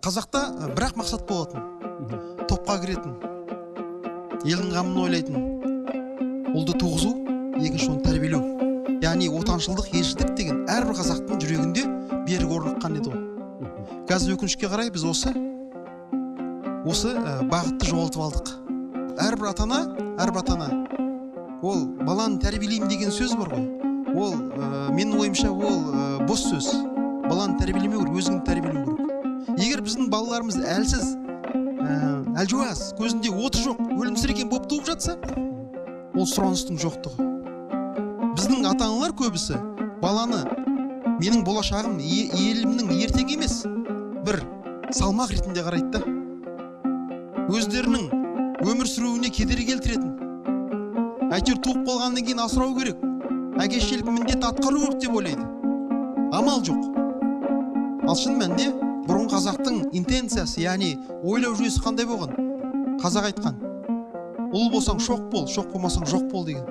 Қазақта бірақ мақсат болатын. Топқа кіретін, елдің қамын ойлайтын, ұлды туғызу, екінші оны тәрбиелеу. Яғни отаншылдық, елшілдік деген әрбір қазақтың жүрегінде берік орныққан еді ол. Қазір өкінішке қарай біз осы бағытты жоғалтып алдық. Әрбір ата-ана ол баланы тәрбиелеймін деген сөз бар ғой. Ол менің ойымша ол бос сөз. Баланы тәрбиелемеу керек, өзіңді тәрбиелеу керек. Егер біздің балаларымыз әлсіз, әлжуаз, көзінде оты жоқ, өлімсіреген болып туып жатса, ол сұраныстың жоқтығы. Біздің ата-аналар көбісі баланы менің болашағым, елімнің ертеңі емес, бір салмақ ретінде қарайды да. Өздерінің өмір сүруіне кедергі келтіретін. Әйтеуір туып қалғаннан кейін асырау керек, әкешілік міндет атқару керек деп ойлайды. Амал жоқ. Ал шын мәнінде бұрын қазақтың интенциясы, яғни ойлау жүйесі қандай болған? Қазақ айтқан: ұл болсаң шоқ бол, шоқ болмасаң жоқ бол деген.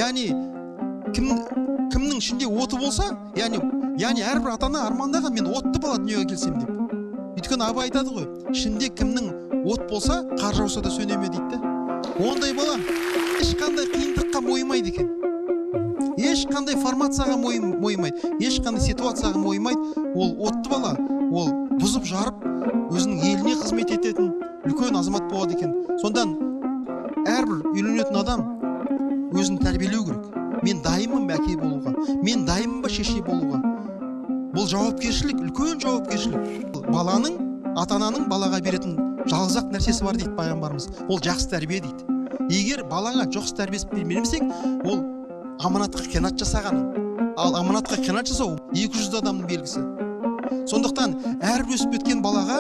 Яғни кімнің ішінде оты болса, яғни әрбір ата-ана армандаған, мен отты бала дүниеге келсем деп. Өйткені Абай айтады ғой, ішінде кімнің от болса, қар жауса да сөнеме дейді. Ондай бала ешқандай қиындыққа мойымайды екен. Ешқандай формацияға мойымайды, ешқандай ситуацияға мойымайды. Ол отты бала, ол бұзып жарып, өзінің еліне қызмет ететін үлкен азамат болады екен. Сондан әрбір үйленетін адам өзін тәрбиелеу керек. Мен дайынмын ба әке болуға, мен дайынмын ба шеше болуға. Бұл жауапкершілік, үлкен жауапкершілік. Баланың, ата-ананың балаға беретін жалғыз-ақ нәрсесі бар дейді пайғамбарымыз. Ол жақсы тәрбие дейді. Егер балаңа жақсы тәрбие бермесең, ол аманатқа қиянат жасағаның. Ал аманатқа қиянат жасау 200 адамның белгісі. Сондықтан әрбір өсіп кеткен балаға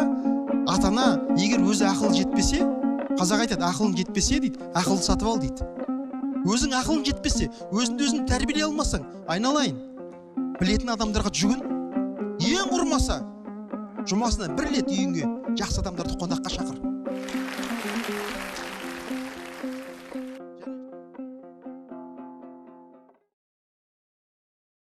ата-ана егер өзі ақылы жетпесе, қазақ айтады, ақылың жетпесе дейді, ақылды сатып ал дейді. Өзің ақылың жетпесе, өзін тәрбиелей алмасаң, айналайын, білетін адамдарға жүгін, ең құрмаса жұмасына бір рет үйіңе жақсы адамдарды қонаққа шақыр.